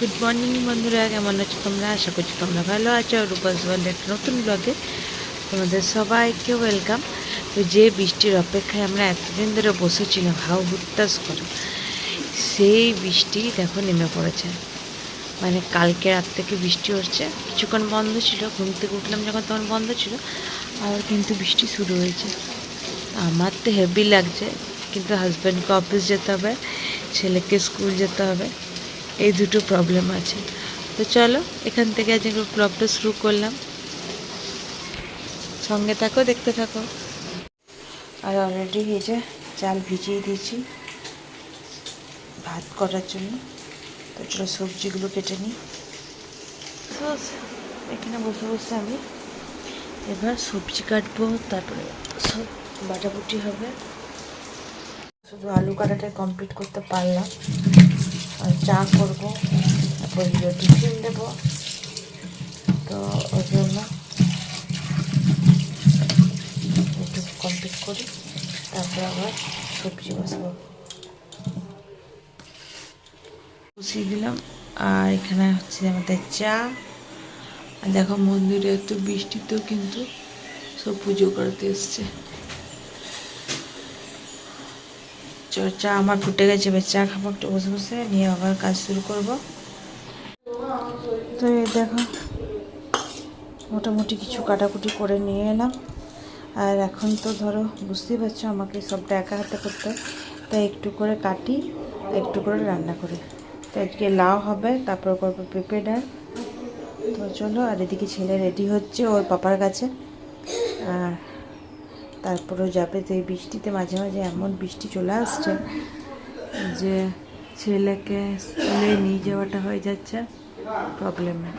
Good morning বন্ধুরা, কেমন আছো তোমরা? আশা করছি তোমরা ভালো আছো। রূপাস ওয়ার্ল্ডের নতুন ব্লগে তোমাদের সবাইকে ওয়েলকাম। তো যে বৃষ্টির অপেক্ষায় আমরা এতদিন ধরে বসেছিলাম হাউ হুত্তাস করে, সেই বৃষ্টি দেখো নেমে পড়েছে। মানে কালকে রাত থেকে বৃষ্টি হচ্ছে, কিছুক্ষণ বন্ধ ছিল, ঘুম থেকে উঠলাম যখন তখন বন্ধ ছিল, আবার কিন্তু বৃষ্টি শুরু হয়েছে। আমার তো হেভি লাগছে, কিন্তু হাজব্যান্ডকে অফিস যেতে হবে, ছেলেকে স্কুল যেতে হবে, এই দুটো প্রবলেম আছে। তো চলো এখান থেকে আজকে ব্লগটা শুরু করলাম, সঙ্গে থাকো, দেখতে থাকো। আর অলরেডি এই যে চাল ভিজিয়ে দিয়েছি ভাত করার জন্য। তো চলো সবজিগুলো কেটে নিই। তো এখানে বসে বসে আমি এবার সবজি কাটবো, তারপরে সব বাটাবুটি হবে। শুধু আলু কাটাটা কমপ্লিট করতে পারলাম, আর চা করবো, তারপর টিফিন দেবো। তো ওই জন্য একটু কমপ্লিট করি, তারপর আবার সবজি বসাবো। বসিয়ে দিলাম। আর এখানে হচ্ছে আমাদের চা। আর দেখো মন্দিরে এত বৃষ্টিতেও কিন্তু সব পুজো করতে এসছে। চা আমার ফুটে গেছে, এবার চা খাবো একটু বসে বসে, নিয়ে আবার কাজ শুরু করব। তো এই দেখো মোটামুটি কিছু কাটাকুটি করে নিয়ে এলাম। আর এখন তো ধরো বুঝতেই পারছো আমাকে সবটা একা হাতে করতে, তাই একটু করে কাটি, একটু করে রান্না করি। তো আজকে লাউ হবে, তারপর করবো পেঁপে ডাল। তো চলো, আর এদিকে ছেলে রেডি হচ্ছে ওর পাপার কাছে, আর তারপরেও যাবে। তো এই বৃষ্টিতে মাঝে মাঝে এমন বৃষ্টি চলে আসছে যে ছেলেকে স্কুলে নিয়ে যাওয়াটা হয়ে যাচ্ছে প্রবলেমে।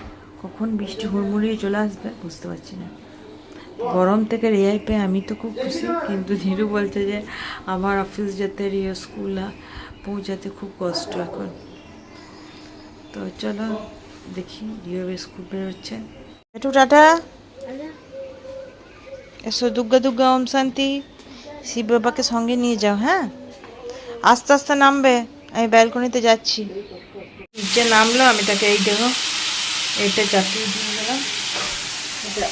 কখন বৃষ্টি হুড়মুড়িয়ে চলে আসবে বুঝতে পারছি না। গরম থেকে রেহাই পেয়ে আমি তো খুব খুশি, কিন্তু ধীরু বলছে যে আমার অফিস যেতে, রিও স্কুল পৌঁছাতে খুব কষ্ট এখন। তো চলো দেখি, রিও স্কুল বেরোচ্ছে। একটু টাটা, এসো। দুর্গা দুর্গা ওম শান্তি। শিব বাবাকে সঙ্গে নিয়ে যাও, হ্যাঁ? আস্তে আস্তে নামবে, আমি ব্যালকনিতে যাচ্ছি। নিচে নামলো, আমি তাকে এই দেখো এইটা চাপিয়ে দিয়ে দিলাম, এটা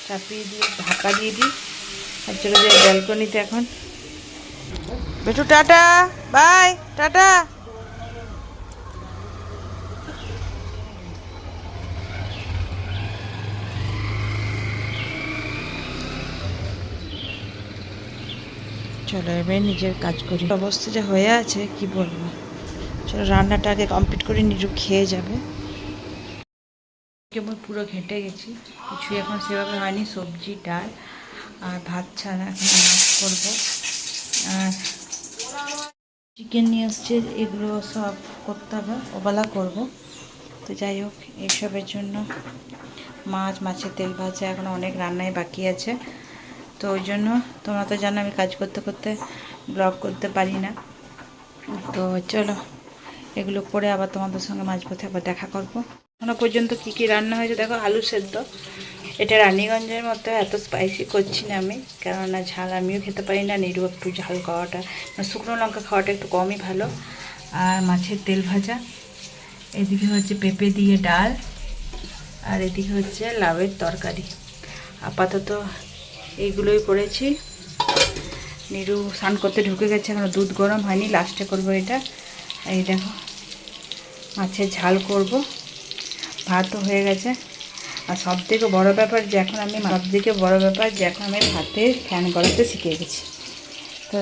চাপিয়ে দিয়ে ঢাকা দিয়ে দিই। আর চলে যাই ব্যালকনিতে এখন। বেটু টাটা, বাই, টাটা। চলো এবার নিজের কাজ করি। অবস্থা যা হয়ে আছে কি বলবো। চলো রান্নাটা আগে কমপ্লিট করে নিরু খেয়ে যাবে। কেবল পুরো ঘেঁটে গেছি, কিছুই এখন সেভাবে হয়নি, সবজি ডাল আর ভাত ছাড়া এখন মাছ করবো। আর চিকেন নিয়ে আসছে, এগুলো সব করতে হবে, ওবেলা করবো। তো যাই হোক, এইসবের জন্য মাছের তেল ভাজা, এখন অনেক রান্নাই বাকি আছে। তো ওই জন্য তোমরা তো জানো আমি কাজ করতে করতে ব্লগ করতে পারি না। তো চলো এগুলো করে আবার তোমাদের সঙ্গে মাঝপথে আবার দেখা করবো। এখনো পর্যন্ত কী কী রান্না হয়েছে দেখো। আলু সেদ্ধ, এটা রানীগঞ্জের মতো এত স্পাইসি করছি না আমি, কেননা ঝাল আমিও খেতে পারি না, নিরু একটু ঝাল খাওয়াটা, শুকনো লঙ্কা খাওয়াটা একটু কমই ভালো। আর মাছের তেল ভাজা, এদিকে হচ্ছে পেঁপে দিয়ে ডাল, আর এদিকে হচ্ছে লাউয়ের তরকারি। আপাতত এইগুলোই করেছি। নিরু স্নান করতে ঢুকে গেছে, এখনো দুধ গরম হয়নি, লাস্টে করব এটা। এই দেখো মাছের ঝাল করব, ভাতও হয়ে গেছে। আর সবথেকে বড় ব্যাপার যে এখন আমি ভাতে ফ্যান গলাতে শিখে গেছি। তো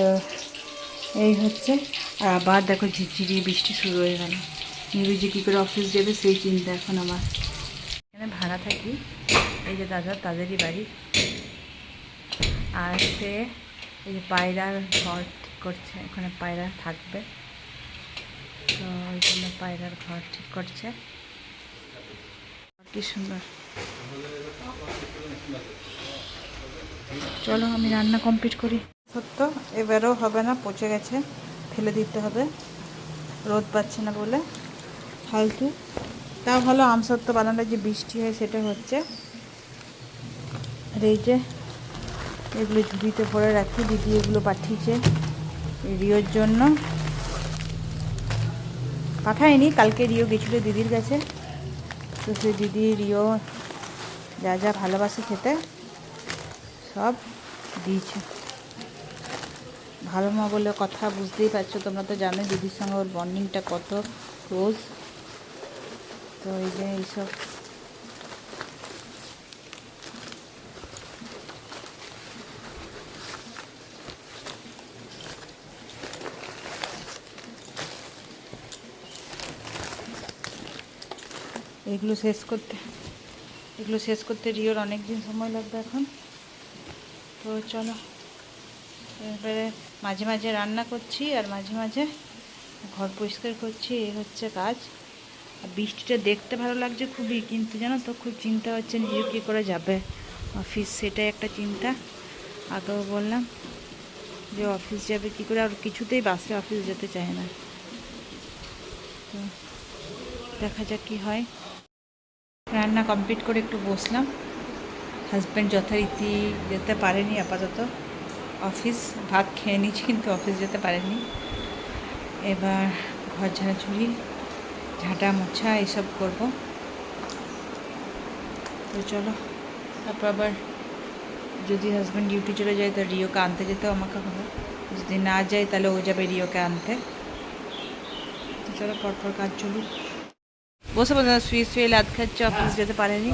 এই হচ্ছে। আর আবার দেখো ঝিরঝিরি বৃষ্টি শুরু হয়ে গেল। নিরু যে কী করে অফিস যাবে সেই চিন্তা এখন আমার। এখানে ভাড়া থাকি, এই যে দাদা তাদেরই বাড়ি। আর সে এই যে পায়রার ঘর ঠিক করছে, ওখানে পায়রা থাকবে, তো ওই জন্য পায়রার ঘর ঠিক করছে। কি সুন্দর। চলো আমি রান্না কমপ্লিট করি। সত্য এবারেও হবে না, পচে গেছে, ফেলে দিতে হবে, রোদ পাচ্ছে না বলে ফালতু। তা ভালো আমসত্ত্ব বানানোর যে বৃষ্টি হয় সেটা হচ্ছে। আর এই যে এগুলো ঝুড়িতে ভরে রাখি, দিদি এগুলো পাঠিয়েছে রিওর জন্য। পাঠায়নি, কালকে রিও গেছিলো দিদির কাছে, তো সেই দিদি রিও যা যা ভালোবাসে খেতে সব দিয়েছে। ভালো মা বলে কথা, বুঝতেই পারছো, তোমরা তো জানো দিদির সঙ্গে ওর বন্ডিংটা কত ক্লোজ। তো এই যে এইসব এগুলো শেষ করতে রিওর অনেক দিন সময় লাগবে এখন। তো চলো, এবারে মাঝে মাঝে রান্না করছি আর মাঝে মাঝে ঘর পরিষ্কার করছি, এই হচ্ছে কাজ। আর বৃষ্টিটা দেখতে ভালো লাগছে খুবই, কিন্তু জানো তো খুব চিন্তা হচ্ছে রিও কী করে যাবে অফিস, সেটাই একটা চিন্তা। আগেও বললাম যে অফিস যাবে কী করে, আর কিছুতেই বাসে অফিস যেতে চায় না। তো দেখা যাক কী হয়। রান্না কমপ্লিট করে একটু বসলাম। হাজব্যান্ড যথারীতি যেতে পারেনি আপাতত অফিস, ভাত খেয়ে নিয়েছি কিন্তু অফিস যেতে পারেনি। এবার ঘর ঝাড়াঝুড়ি, ঝাঁটা মোছা এসব করব। তো চলো, তারপর আবার যদি হাজব্যান্ড ডিউটি চলে যায় তো রিওকে আনতে যেতেও আমাকে হবে, যদি না যায় তাহলে ও যাবে রিওকে আনতে। তো চলো পরপর কাজ চলুক। বসে বসে শুয়ে লাদ খাচ্ছে, অফিস যেতে পারেনি।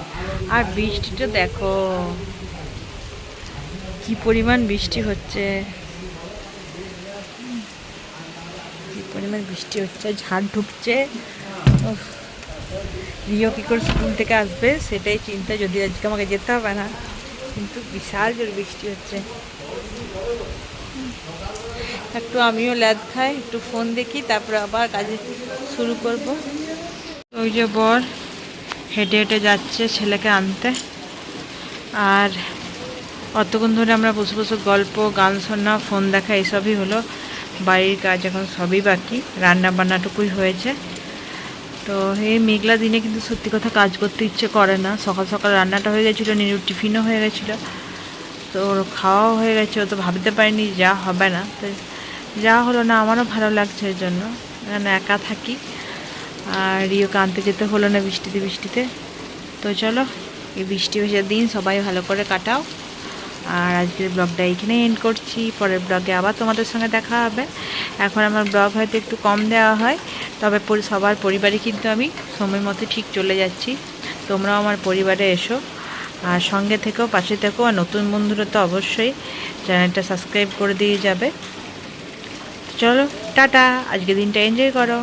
আর বৃষ্টিটা দেখো কি পরিমাণ বৃষ্টি হচ্ছে, কি পরিমাণ বৃষ্টি হচ্ছে, ঝাড় ঢুকছে। রিও কী করে স্কুল থেকে আসবে সেটাই চিন্তা, যদি আজকে আমাকে যেতে হবে না, কিন্তু বিশাল জোর বৃষ্টি হচ্ছে। একটু আমিও ল্যাদ খাই, একটু ফোন দেখি, তারপরে আবার কাজে শুরু করব। ওই যে বর হেঁটে হেঁটে যাচ্ছে ছেলেকে আনতে, আর অতক্ষণ ধরে আমরা বসে বসে গল্প, গান শোনা, ফোন দেখা এসবই হলো। বাড়ির কাজ এখন সবই বাকি, রান্না বান্নাটুকুই হয়েছে। তো এই মেঘলা দিনে কিন্তু সত্যি কথা কাজ করতে ইচ্ছে করে না। সকাল সকাল রান্নাটা হয়ে গেছিলো, নিরুর টিফিনও হয়ে গেছিলো, তো ওর খাওয়াও হয়ে গেছে। ও তো ভাবতে পারিনি যা হবে না, তো যা হলো না, আমারও ভালো লাগছে এর জন্য, কারণ একা থাকি। আর রিওকে আনতে যেতে হলো না বৃষ্টিতে। তো চলো, এই বৃষ্টি ভেজা দিন সবাই ভালো করে কাটাও। আর আজকের ব্লগটা এইখানেই এন্ড করছি, পরের ব্লগে আবার তোমাদের সঙ্গে দেখা হবে। এখন আমার ব্লগ হয়তো একটু কম দেওয়া হয়, তবে সবার পরিবারে কিন্তু আমি সময় মতো ঠিক চলে যাচ্ছি। তোমরাও আমার পরিবারে এসো, আর সঙ্গে থেকেও, পাশে থেকেও। আর নতুন বন্ধুরা তো অবশ্যই চ্যানেলটা সাবস্ক্রাইব করে দিয়ে যাবে। চলো টাটা, আজকে দিনটা এনজয় করো।